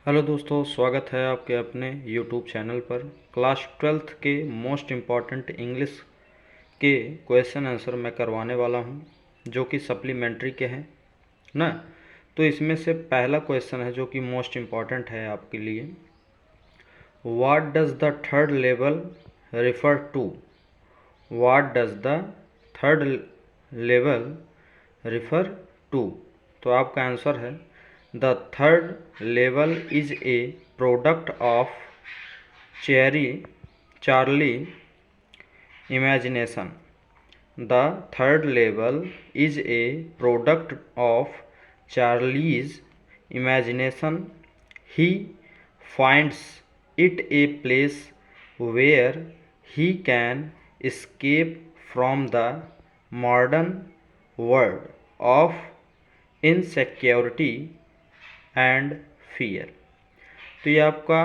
Hello दोस्तों, स्वागत है आपके अपने यूट्यूब चैनल पर। क्लास 12th के मोस्ट इम्पॉर्टेंट इंग्लिश के क्वेश्चन आंसर मैं करवाने वाला हूं, जो कि सप्लीमेंट्री के हैं ना। तो इसमें से पहला क्वेश्चन है जो कि मोस्ट इम्पॉर्टेंट है आपके लिए। What does the third level refer to? What does the third level refer to? तो आपका आंसर है the third level is a product of Charlie imagination. The third level is a product of Charlie's imagination. He finds it a place where he can escape from the modern world of insecurity and fear. तो ये आपका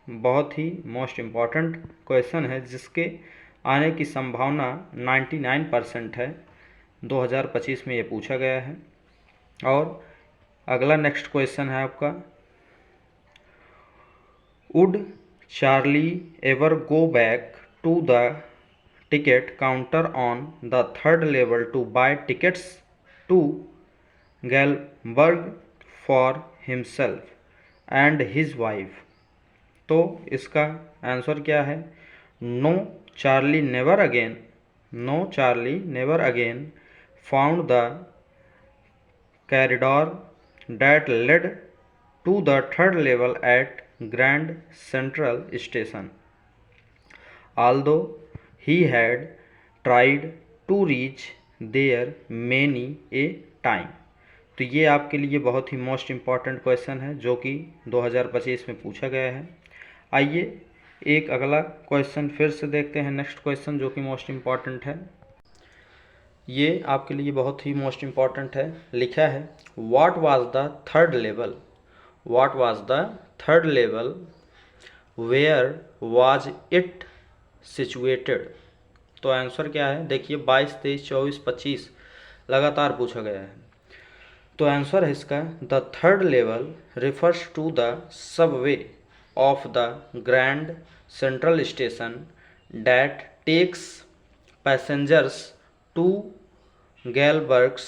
बहुत ही most important question है, जिसके आने की संभावना 99% है। 2025 में ये पूछा गया है। और अगला नेक्स्ट क्वेश्चन है आपका, would Charlie ever go back to the ticket counter on the third level to buy tickets to Galesburg for himself and his wife? तो इसका आंसर क्या है? No Charlie never again, no Charlie never again found the corridor that led to the third level at Grand Central Station, although he had tried to reach there many a time. तो ये आपके लिए बहुत ही most important question है, जो कि 2025 में पूछा गया है। आइए एक अगला क्वेश्चन फिर से देखते हैं। नेक्स्ट क्वेश्चन जो कि मोस्ट इम्पॉर्टेंट है, ये आपके लिए बहुत ही मोस्ट इम्पॉर्टेंट है। लिखा है, what was the third level? What was the third level? Where was it situated? तो आंसर क्या है? देखिए 22, 23, 24, 25 लगातार पूछा गया है। तो आंसर है इसका, the third level refers to the subway of the Grand Central Station that takes passengers to Galbergs,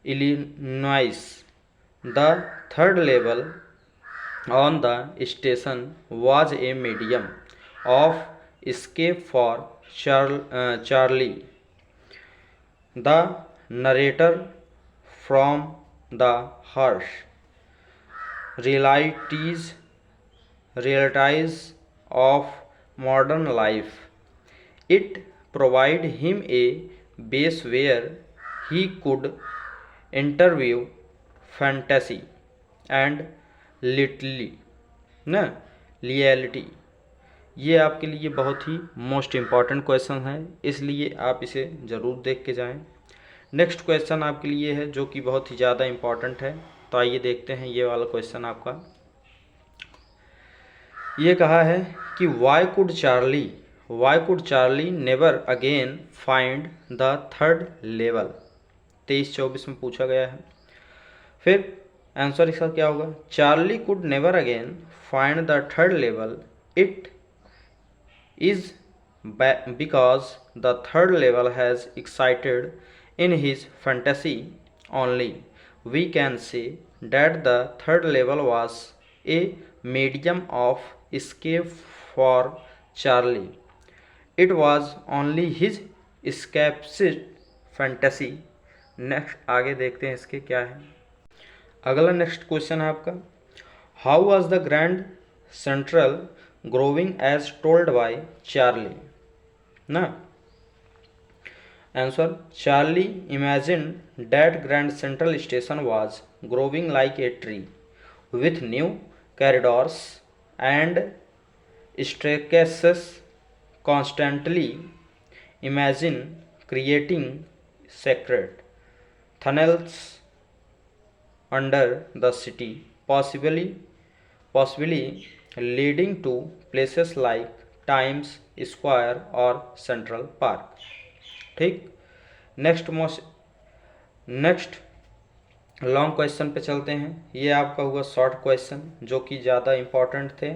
Illinois. The third level on the station was a medium of escape for Charlie. The narrator from the harsh realities of modern life. It provided him a base where he could interview fantasy and reality. ये आपके लिए बहुत ही most important question है, इसलिए आप इसे ज़रूर देख के जाएं। नेक्स्ट क्वेश्चन आपके लिए है जो कि बहुत ही ज़्यादा इम्पॉर्टेंट है। तो आइए देखते हैं ये वाला क्वेश्चन आपका। ये कहा है कि Y could Charlie never again find the third level? 23-24 में पूछा गया है। फिर आंसर इसका क्या होगा? Charlie could never again find the third level, it is because the third level has excited in his fantasy only. We can say that the third level was a medium of escape for Charlie. It was only his escapist fantasy. Next आगे देखते हैं इसके क्या है। अगला next question है आपका, how was the Grand Central growing as told by Charlie? ना answer, Charlie imagined that Grand Central Station was growing like a tree with new corridors and staircases constantly. Imagine creating secret tunnels under the city, possibly leading to places like Times Square or Central Park. ठीक, next long question पे चलते हैं। ये आपका हुआ short question जो कि ज़्यादा इम्पोर्टेंट थे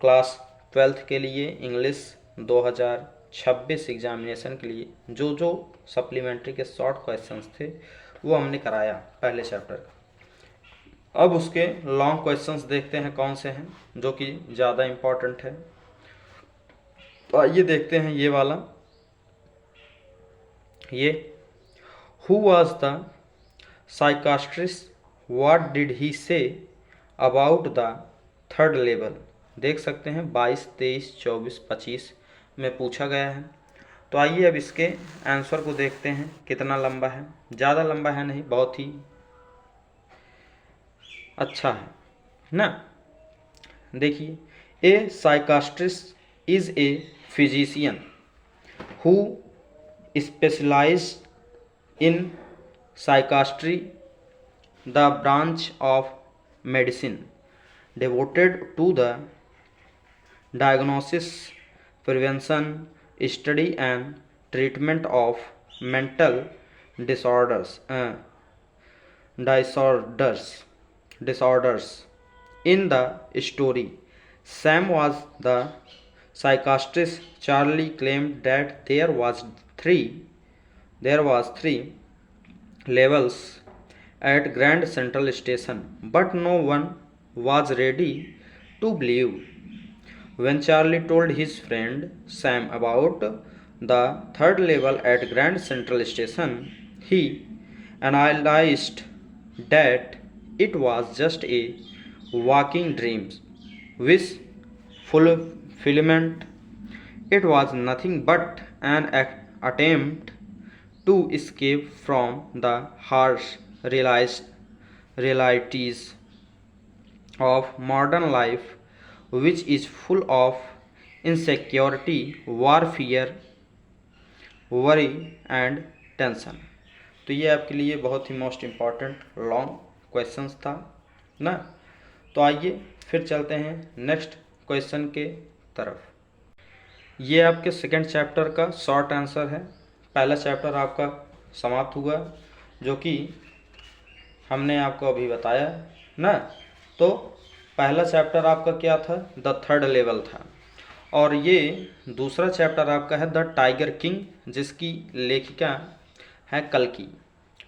क्लास 12th के लिए, इंग्लिश 2026 एग्जामिनेशन के लिए। जो जो सप्लीमेंट्री के शॉर्ट क्वेश्चंस थे वो हमने कराया पहले चैप्टर का। अब उसके लॉन्ग क्वेश्चंस देखते हैं कौन से हैं जो कि ज़्यादा इम्पोर्टेंट है। तो आइए देखते हैं ये वाला। ये who was the psychiatrist, what did he say about the third level. देख सकते हैं 22, 23, 24, 25 में पूछा गया है। तो आइए अब इसके आंसर को देखते हैं कितना लंबा है। ज़्यादा लंबा है नहीं, बहुत ही अच्छा है ना। देखिए, a psychiatrist is a physician who specialized in psychiatry, the branch of medicine devoted to the diagnosis, prevention, study and treatment of mental disorders. Disorders. In the story, Sam was the psychiatrist. Charlie claimed that there was three levels at Grand Central Station, but no one was ready to believe. When Charlie told his friend Sam about the third level at Grand Central Station, he analyzed that it was just a walking dream, wish fulfillment. It was nothing but an attempt to escape from the harsh realities of modern life, which is full of insecurity, warfare, worry and tension. तो ये आपके लिए बहुत ही most important long questions था ना। तो आइए फिर चलते हैं नेक्स्ट क्वेश्चन के तरफ। ये आपके सेकंड चैप्टर का शॉर्ट आंसर है। पहला चैप्टर आपका समाप्त हुआ जो कि हमने आपको अभी बताया ना। तो पहला चैप्टर आपका क्या था, द थर्ड लेवल था, और ये दूसरा चैप्टर आपका है द टाइगर किंग, जिसकी लेखिका है कल्कि,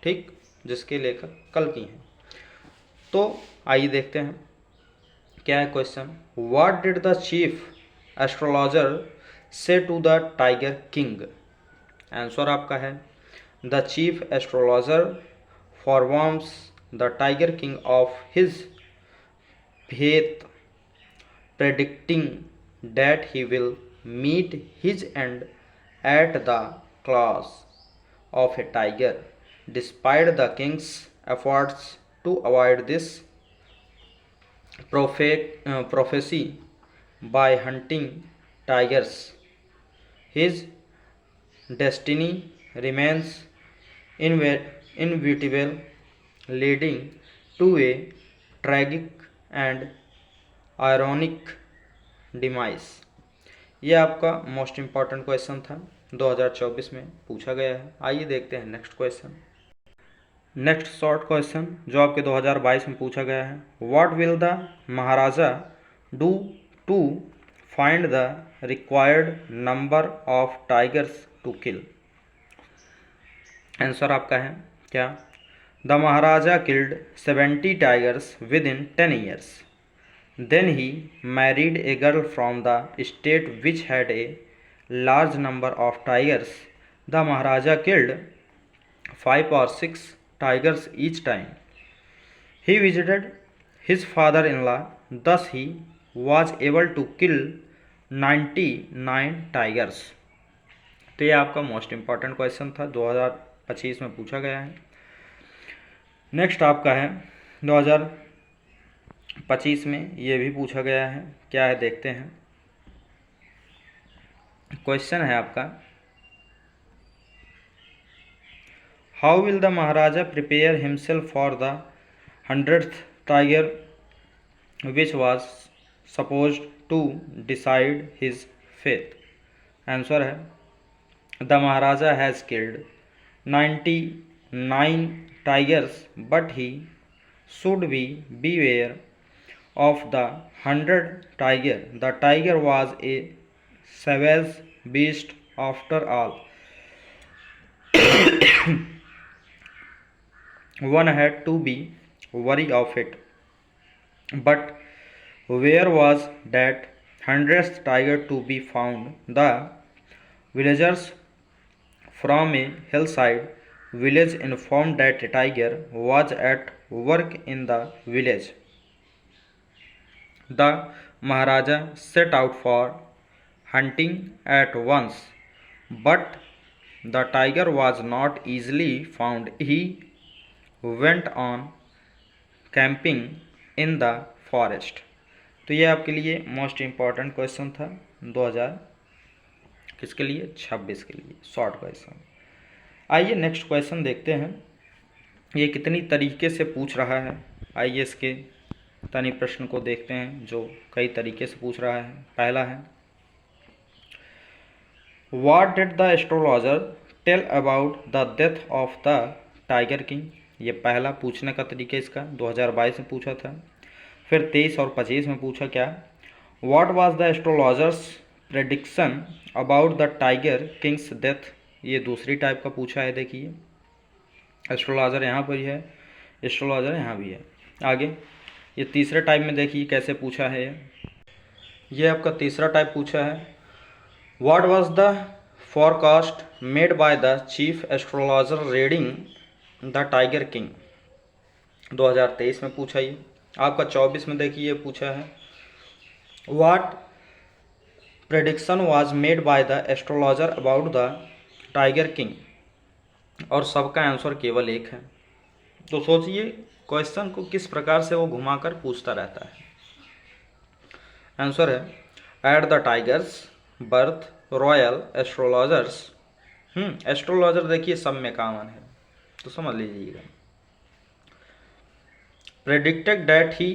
ठीक, जिसके लेखक कल्कि हैं। तो आइए देखते हैं क्या है question. What did the chief astrologer say to the tiger king. Answer आपका है the chief astrologer forewarns the tiger king of his fate, predicting that he will meet his end at the claws of a tiger. Despite the king's efforts to avoid this prophecy by hunting tigers, his destiny remains inevitable, leading to a tragic and ironic demise. ये आपका most important question था, 2024 में पूछा गया है। आइए देखते हैं next question. Next short question जो आपके 2022 में पूछा गया है। What will the Maharaja do to find the required number of tigers to kill. Answer आपका है क्या, the Maharaja killed 70 tigers within 10 years. Then he married a girl from the state which had a large number of tigers. The Maharaja killed 5 or 6 tigers each time he visited his father-in-law. Thus he was able to kill 99 tigers. तो ये आपका most important question था, 2025 में पूछा गया है। Next आपका है 2025 में ये भी पूछा गया है। क्या है देखते हैं। क्वेश्चन है आपका, how will the Maharaja prepare himself for the 100th tiger which was supposed to decide his fate. Answer है the Maharaja has killed 99 9 tigers, but he should be beware of the 100th tiger. The tiger was a savage beast after all. One had to be wary of it. But where was that 100th tiger to be found? The villagers from a hillside village informed that a tiger was at work in the village. The Maharaja set out for hunting at once, but the tiger was not easily found. He went on camping in the forest. तो ये आपके लिए most important question था 2000 किसके लिए 26 के लिए short question. आइए नेक्स्ट क्वेश्चन देखते हैं ये कितनी तरीके से पूछ रहा है। आइए इसके तनि प्रश्न को देखते हैं जो कई तरीके से पूछ रहा है। पहला है what did the astrologer tell about the death of the tiger king. ये पहला पूछने का तरीका इसका 2022 में पूछा था। फिर 23 और 25 में पूछा क्या what was the astrologers prediction about the tiger Kings death. ये दूसरी टाइप का पूछा है। देखिए एस्ट्रोलॉजर यहाँ पर ही है, एस्ट्रोलॉजर यहाँ भी है। आगे ये तीसरे टाइप में देखिए कैसे पूछा है। ये आपका तीसरा टाइप पूछा है what was the forecast made by the chief astrologer reading the tiger king. 2023 में पूछा। ये आपका 24 में देखिए पूछा है what prediction was made by the astrologer about the tiger king, और सबका आंसर केवल एक है। तो सोचिए क्वेश्चन को किस प्रकार से वो घुमाकर पूछता रहता है। आंसर है at the tigers birth royal astrologers. Astrologer देखिए सब में कॉमन है तो समझ लीजिएगा। Predicted that he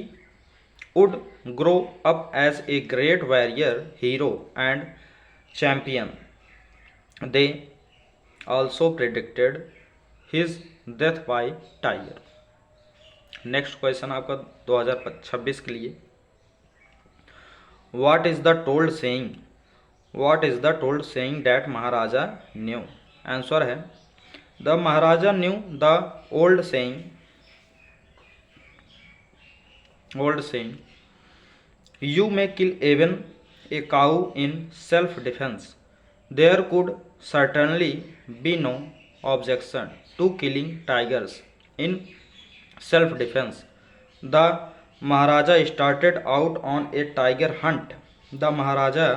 would grow up as a great warrior, hero and champion. They also predicted his death by tiger. Next question आपका 2026 के लिए What is the told saying? What is the told saying that Maharaja knew? Answer है The Maharaja knew the old saying. You may kill even a cow in self-defense. There could certainly be no objection to killing tigers in self-defense. The Maharaja started out on a tiger hunt. The Maharaja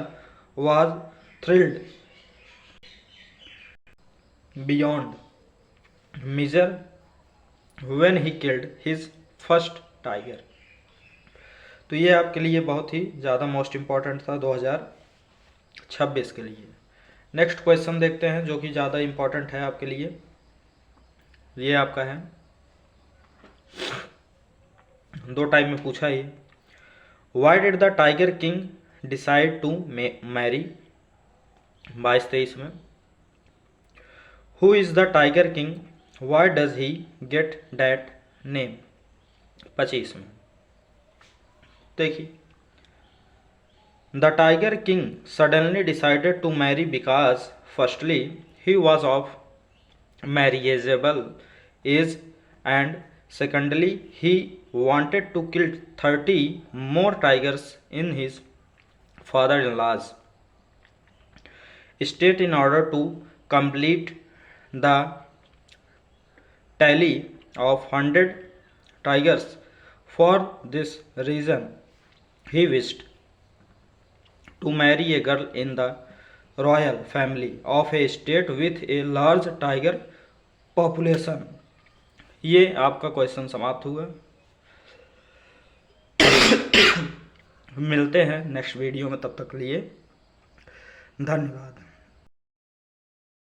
was thrilled beyond measure when he killed his first tiger. तो ये आपके लिए बहुत ही ज़्यादा most important था 2026 के लिए। Next question देखते हैं जो कि ज़्यादा इम्पॉर्टेंट है आपके लिए। ये आपका है दो टाइप में पूछा ये why did the tiger king decide to marry 22-23 में। Who is the tiger king why does he get that name 25 में। देखिए the tiger king suddenly decided to marry because firstly he was of marriageable age and secondly he wanted to kill 30 more tigers in his father-in-law's estate in order to complete the tally of 100 tigers. For this reason, he wished to marry a girl in the royal family of a state with a large tiger population. ये आपका question समाप्त हुआ। मिलते हैं next video में, तब तक के लिए धन्यवाद।